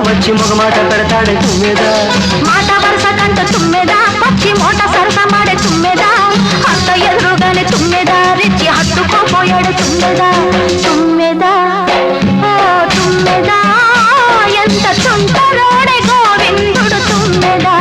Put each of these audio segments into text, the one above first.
వచ్చి మగ మాట పెడతాడే తుమ్మెదా మాట వరుస కంట తుమ్మెదా పచ్చి మోట సరస మాడే తుమ్మెదా అత్త ఎదురుగానే తుమ్మెదా రెచ్చి హత్తుకోపోయాడు తుమ్మెదా తుమ్మెదా ఓ తుమ్మెదా ఎంత చుంటరోడే గోవిందుడు తుమ్మెదా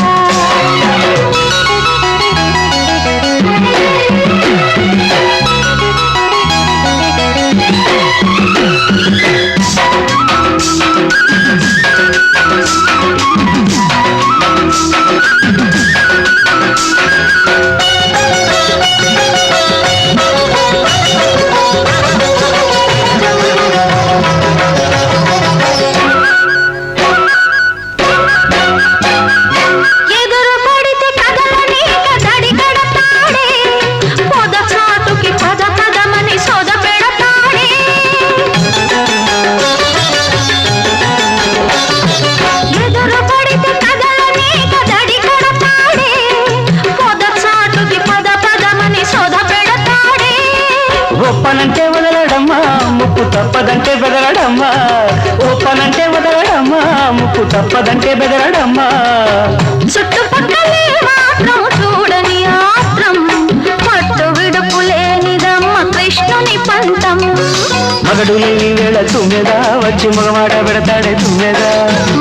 ఓపనంటే వదలడమ్మా ముక్కు తప్పదంటే బెదరడమ్మా ఓపనంటే వదలడమ్మా ముక్కు తప్పదంటే బెదరడమ్మా చుట్టుపక్కలే మాత్రం చూడని ఆత్రం పట్టు విడుపు లేనిదమ్మ కృష్ణుని పంతం మగడు లేని వేళ తుమ్మెదా వచ్చి మగమాట పెడతాడే తుమ్మెదా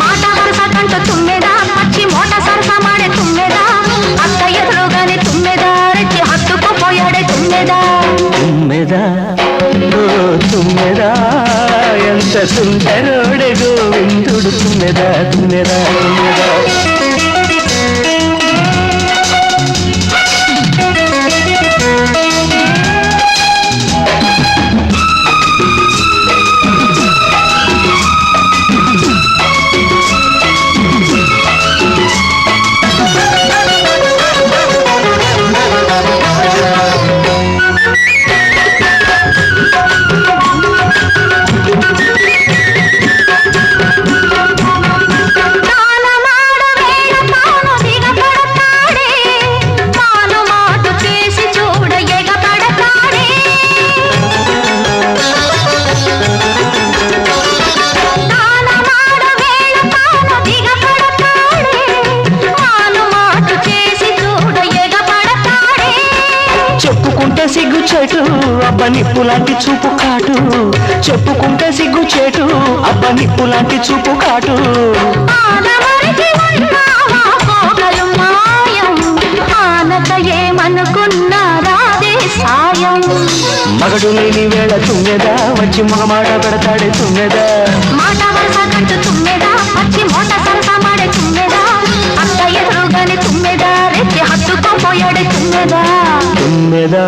మాట వరుస కంట తుమ్మెదా పచ్చి మోట సరస మాడే తుమ్మెదా అత్త ఎదురుగానే తుమ్మెదా రెచ్చి హత్తుకుపోయాడే తుమ్మెదా తుమ్మెదా ఓ తుమ్మెదా ఎంత సుందరోడే గోవిందుడు తుమ్మెదా తుమ్మెదా తుమ్మెదా సిగ్గుచేటు అబ్బ నిప్పు లాంటి చూపు కాటు చెప్పుకుంటే సిగ్గుచేటు అబ్బ నిప్పు లాంటి చూపు కాటు మగడు లేని వేళ తుమ్మెదా వచ్చి మగమాట పెడతాడే తుమ్మెదా మాట వరుస కంటూ తుమ్మెదా పచ్చి మోట సరస మాడే తుమ్మెదా అత్త ఎదురుగానే తుమ్మెదా రెచ్చి హత్తుకోపోయాడే తుమ్మెదా తుమ్మెదా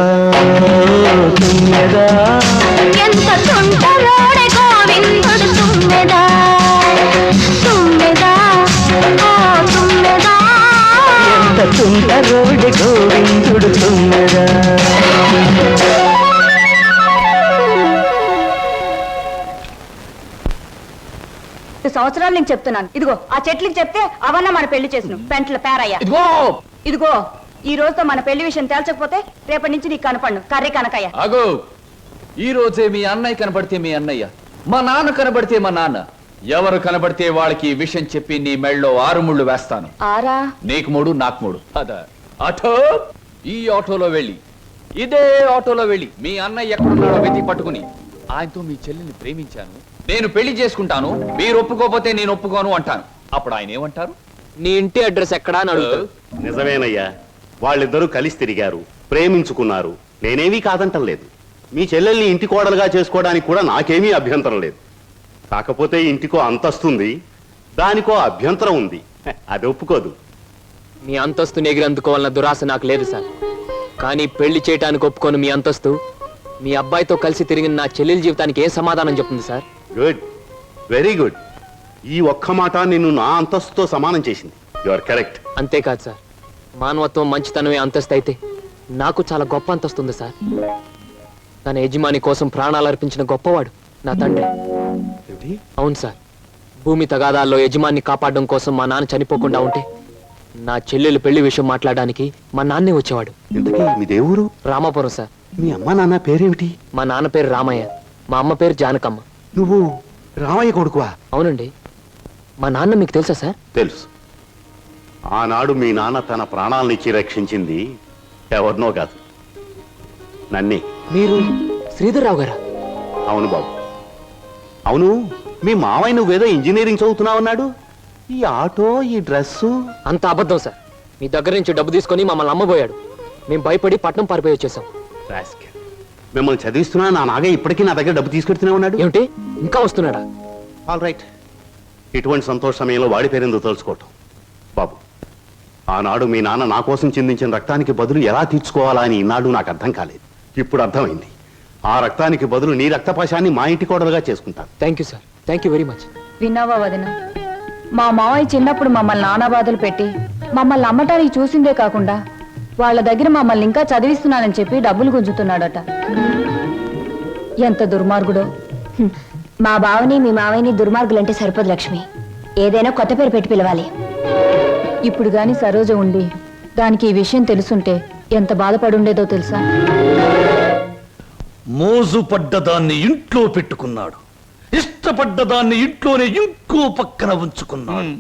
తుమ్మెదా ఎంత చుంటలోడే గోవిందుడు తుమ్మెదా తుమ్మెదా ఓ తుమ్మెదా ఎంత చుంటలోడే గోవిందుడు తుమ్మెదా సంవత్సరాలు నేను చెప్తున్నాను ఇదిగో ఆ చెట్లకి చెప్తే అవన్నా మన పెళ్లి చేసిన పెంట్ల పేరయ్య ఇదిగో ఈ రోజుతో మన పెళ్లి విషయం తేల్చకపోతే రేపటి నుంచి నీకు కనపడను కర్రీ కనకయ్య అగో ఈ రోజే మీ అన్నయ్య కనబడితే మీ అన్నయ్య మా నాన్న కనబడితే మా నాన్న ఎవరు కనబడితే వాళ్ళకి ఈ విషయం చెప్పి నీ మెళ్ళలో 6 ముళ్ళు వేస్తాను ఆరా నీకు 3 నాకు 3 అదా ఆటో ఈ ఆటోలో వెళ్ళి ఇదే ఆటోలో వెళ్ళి మీ అన్నయ్య ఎక్కడున్నాడో వెతికి పట్టుకుని ఆయనతో మీ చెల్లిని ప్రేమించాను నేను పెళ్లి చేసుకుంటాను మీరు ఒప్పుకోకపోతే నేను ఒప్పుకోను అంటాను అప్పుడు ఆయన ఏమంటారు నీ ఇంటి అడ్రస్ ఎక్కడా అని అడుగుతారు నిజమేనయ్యా వాళ్ళిద్దరూ కలిసి తిరిగారు ప్రేమించుకున్నారు నేనేమీ కాదంటం లేదు మీ చెల్లెల్ని ఇంటి కోడలుగా చేసుకోవడానికి కూడా నాకేమీ అభ్యంతరం లేదు. కాకపోతే ఇంటికో అంతస్తుంది, దానికో అభ్యంతరం ఉంది. అది ఒప్పుకోదు. మీ అంతస్తుని ఎగిరందుకోవాలన్న దురాశ నాకు లేదు సార్. కానీ పెళ్లి చేయటానికి ఒప్పుకొని మీ అంతస్తు మీ అబ్బాయితో కలిసి తిరిగిన నా చెల్లెల జీవితానికి ఏం సమాధానం చెప్తుంది సార్? Good, very good. ఈ ఒక్క మాట నిన్ను నా అంతస్తుతో సమానం చేసింది. You are correct. అంతేకాదు సార్, మానవత్వం మంచితనమే అంతస్తు అయితే నాకు చాలా గొప్ప అంతస్తు ఉంది సార్. తన యజమాని కోసం ప్రాణాలు అర్పించిన గొప్పవాడు నా తండ్రి. అవును సార్, భూమి తగాదాల్లో యజమాన్ని కాపాడడం కోసం మా నాన్న చనిపోకుండా ఉంటే నా చెల్లెలు పెళ్లి విషయం మాట్లాడడానికి మా నాన్నే వచ్చేవాడు. ఇంతకీ మీ దేవురు? రామాపురం సార్. మీ అమ్మ నాన్న పేరేమిటి? మా నాన్న పేరు రామయ్య, మా అమ్మ పేరు జానకమ్మ. నువ్వు రామయ్య కొడుకువా? అవునండి. మా నాన్న మీకు తెలుసా సార్? తెలుసు. ఆనాడు మీ నాన్న తన ప్రాణాలనిచ్చి రక్షించింది ఎవరినో కాదు, నన్నే. మీరు శ్రీధర్రావు గారా? అవును బాబు. అవును, మీ మావయ్య నువ్వేదో ఇంజనీరింగ్ చదువుతున్నావన్నాడు. ఈ ఆటో, ఈ డ్రెస్సు అంత అబద్ధం సార్. మీ దగ్గర నుంచి డబ్బు తీసుకొని మమ్మల్ని అమ్మబోయాడు. మేము భయపడి పట్నం పారిపోయి వచ్చేసాం. రాస్కెల్. మిమ్మల్ని చదివిస్తున్నా నా నాగే ఇప్పటికీ నా దగ్గర డబ్బు తీసుకెడుతూనే ఉన్నాడు. ఏమిటి, ఇంకా వస్తున్నాడా? All right. ఇటువంటి సంతోష సమయంలో వాడి పేరెందుకు తలుచుకోవటం బాబు. ఆనాడు మీ నాన్న నా కోసం చిందించిన రక్తానికి బదులు ఎలా తీర్చుకోవాలా అని ఈనాడు నాకు అర్థం కాలేదు. ఇప్పుడు అర్థమైంది. ఆ రక్తానికి బదులు నీ రక్తపాశాన్ని మా ఇంటి కోడలుగా చేసుకుంటాను. Thank you sir, thank you very much. విన్నావా వదిన? మా మావయ్య చిన్నప్పుడు మమ్మల్ని నానా బాధలు పెట్టి మమ్మల్ని అమ్మటానికి చూసిందే కాకుండా వాళ్ళ దగ్గర మమ్మల్ని ఇంకా చదివిస్తున్నానని చెప్పి డబ్బులు గుంజుతున్నాడట. ఎంత దుర్మార్గుడో. మా బావని మీ మావయ్యని దుర్మార్గులంటే సరిపోదు లక్ష్మి. ఏదైనా కొత్త పేరు పెట్టి పిలవాలి. ఇప్పుడు గాని సరోజ ఉండి దానికి ఈ విషయం తెలుసుంటే ఎంత బాధపడుండేదో తెలుసా? మోజు పడ్డదాన్ని ఇంట్లో పెట్టుకున్నాడు, ఇష్టపడ్డదాన్ని ఇంట్లోనే ఇంకో పక్కన ఉంచుకున్నాడు.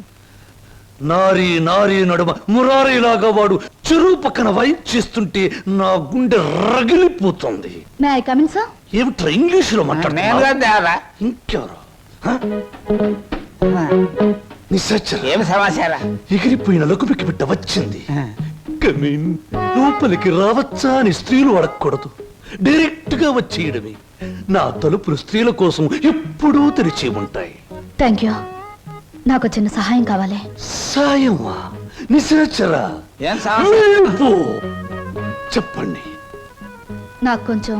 నారీ నారీ నడుమ మురారీలాగా వాడు చెరువు పక్కన వైప్ చేస్తుంటే నా గుండె రగిలిపోతుంది. May I come in sir? ఏమిట్రా ఇంగ్లీషులో మాట్లాడుతున్నా? ఇంకెవరు? నిశాచర. ఏం సమాచారం? ఎగిరిపోయిన లకుమికి బిడ్డ వచ్చింది. కమీన్. లోపలికి రావచ్చా అని స్త్రీలు అడగకూడదు, డైరెక్ట్ గా వచ్చేయడమే. నా తలుపులు స్త్రీల కోసం ఎప్పుడూ తెరిచి ఉంటాయి. Thank you. నాకు చిన్న సహాయం కావాలి. సాయమా? నిశాచరా, ఏం సమాచారం? వెళ్ళిపో. చెప్పండి. నాకు కొంచెం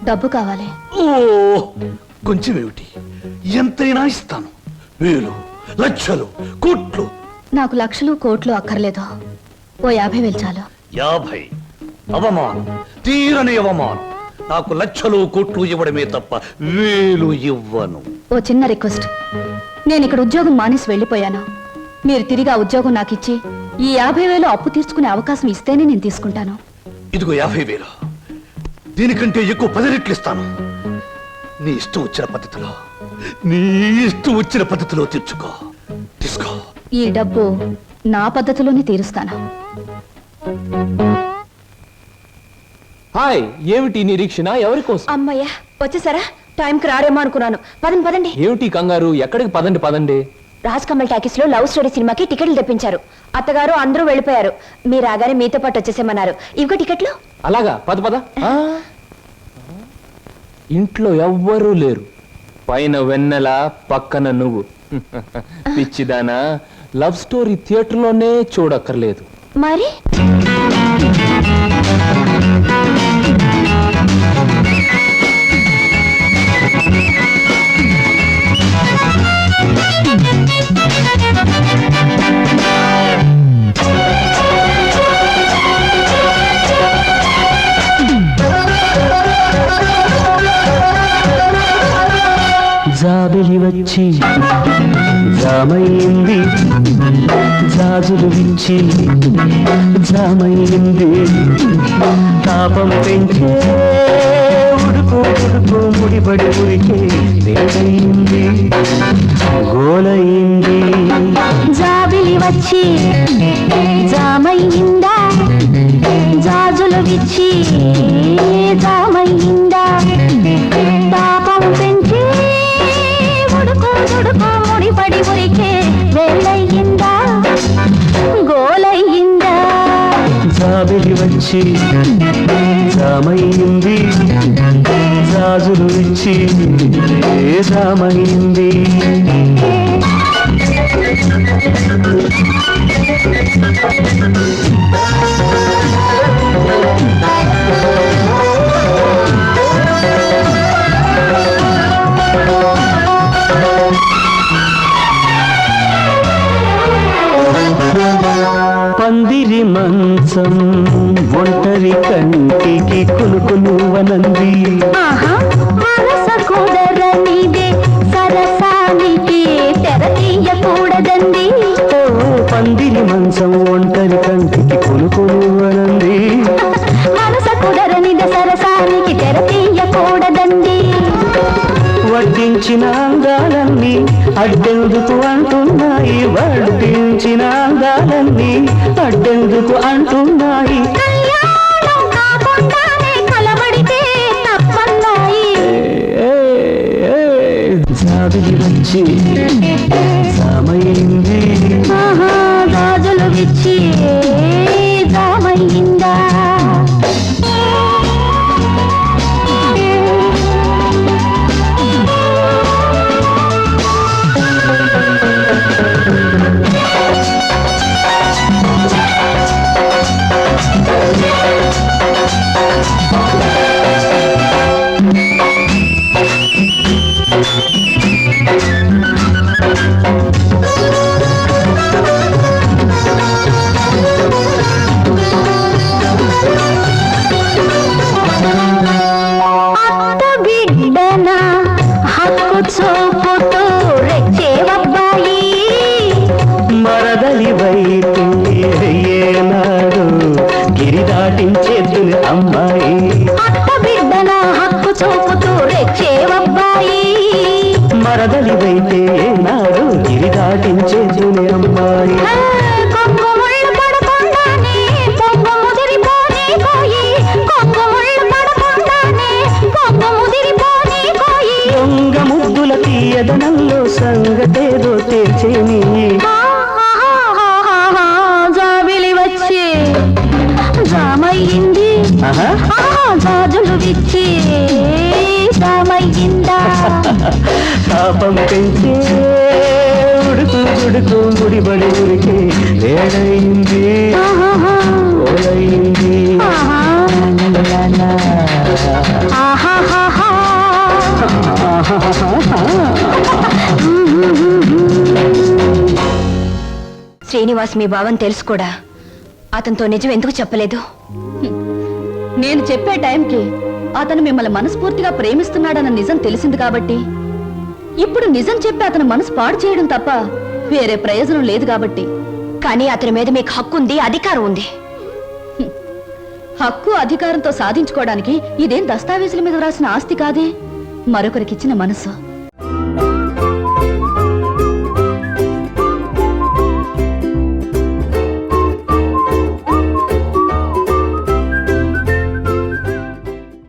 డబ్బు కావాలి. ఓ, కొంచెం ఏమిటి, ఎంతైనా ఇస్తాను. వేలు, లక్షలు, కోట్లు. నాకు లక్షలు కోట్లు అక్కర్లేదు. ఓ 50,000 చాలు. 50? అవమానం, తీరని అవమానం. నాకు లక్షలు కోట్లు ఇవ్వడమే తప్ప వేలు ఇవ్వను. ఓ చిన్న రిక్వెస్ట్. నేను ఇక్కడ ఉద్యోగం మానేసి వెళ్ళిపోయాను. మీరు తిరిగి ఆ ఉద్యోగం నాకు ఇచ్చి ఈ 50,000 అప్పు తీర్చుకునే అవకాశం ఇస్తేనే నేను తీసుకుంటాను. ఇదిగో 50,000. దీనికంటే ఎక్కువ 10 రెట్లు ఇస్తాను. నీ ఇష్టం వచ్చిన పద్ధతిలో, నీ ఇష్టం వచ్చిన పద్ధతిలో తీర్చుకో. తీసుకో. ఈ డబ్బు నా పద్ధతిలోనే తీరుస్తాను. హాయ్, ఏమిటి నిరీక్షణ? ఎవరి కోసం? అమ్మయ్యా, వచ్చేసారా? టైంకి రారేమో అనుకున్నాను. పదండి పదండి. ఏమిటి కంగారు? ఎక్కడికి? పదండి పదండి. రాజ్ కమల్ టాకీస్ లో లవ్ స్టోరీ సినిమాకి టికెట్లు తెప్పించారు. అత్తగారు అందరూ వెళ్ళిపోయారు. మీరు రాగానే మీతో పాటు వచ్చేసేమన్నారు. ఇవిగో టికెట్లు. అలాగా, పద పద. ఇంట్లో ఎవ్వరూ లేరు. పైన వెన్నెల, పక్కన నువ్వు. పిచ్చిదానా, లవ్ స్టోరీ థియేటర్లోనే చూడక్కర్లేదు. మరి జాబిలి వచ్చి జామైంది, జాజులు విచ్చి జామైంది, తాపం పెంచే ఉడుకు ఉడుకు ముడిపడి ఉరికే వేడయింది, గోలయింది. జాబిలి వచ్చి జామయ్యిందా, జాజులు విచ్చి జామయ్యిందా, తాపం పెంచి ఉడుకు ఉడుకు ముడిపడి ఉరికే వేళయ్యిందా, గోలయ్యిందా. జాబిలి వచ్చి జామైంది, గాజులు ఇచ్చి రామైంది. పందిరి మంచం ఒంటరి కంటికి కునుకునువనంది. ఆహా మనస కుదరనిదే సరసానికి తెర తీయకూడదండి. ఓ పందిరి మంచం ఒంటరి కంటికి కునుకునువనంది. మనస కుదరనిదే సరసానికి తెర తీయకూడదండి. వడ్డించిన అందాలన్నీ అడ్డెందుకు అంటున్నాయి, వడ్డించిన అందాలన్నీ అడ్డెందుకు అంటున్నాయి. కళ్యాణం కాకుండానే కలబడితే తప్పన్నాయి. జాబిలి వచ్చి సామైంది. ఆహా గాజులు విచ్చి రామయ్యిందా. అత్త బిడ్డన హక్కు చూపుతూ రెచ్చేవబ్బాయి. మరదలి వైపు ఏనాడు గిరి దాటించేద్దుని అమ్మాయి. అత్త బిడ్డన హక్కు చూపుతూ రెచ్చేవబ్బాయి. మరదలి వైపు ఏనాడు గిరి దాటించేద్దుని అమ్మాయి. కొంగు ముళ్ళు పడకుండానే పొంగు ముదిరిపోని పోయి. కొంగు ముళ్ళు పడకుండానే పొంగు ముదిరిపోని పోయి. దొంగ ముద్దుల తీయదనంలో సంగతేదో తేల్చేని. జాబిలి వచ్చి జామయ్యింది. ఆహా. గాజులు విచ్చి రామయ్యిందా. పాపం పెంచే ఉడుకు ఉడుకు ముడిబడి ఉడికి వేడైంది, ఆహాహా. ఓలైంది. ఆహా. ఆహాహాహా. శ్రీనివాస్ మీ భావం తెలుసు కూడా అతనితో నిజం ఎందుకు చెప్పలేదు? నేను చెప్పే టైంకి అతను మిమ్మల్ని మనస్ఫూర్తిగా ప్రేమిస్తున్నాడన్న నిజం తెలిసింది కాబట్టి, ఇప్పుడు నిజం చెప్పి అతను మనసు పాడు చేయడం తప్ప వేరే ప్రయోజనం లేదు కాబట్టి. కానీ అతని మీద మీకు హక్కు ఉంది, అధికారం ఉంది. హక్కు అధికారంతో సాధించుకోవడానికి ఇదేం దస్తావేజుల మీద రాసిన ఆస్తి కాదే, మరొకరికిచ్చిన మనసు.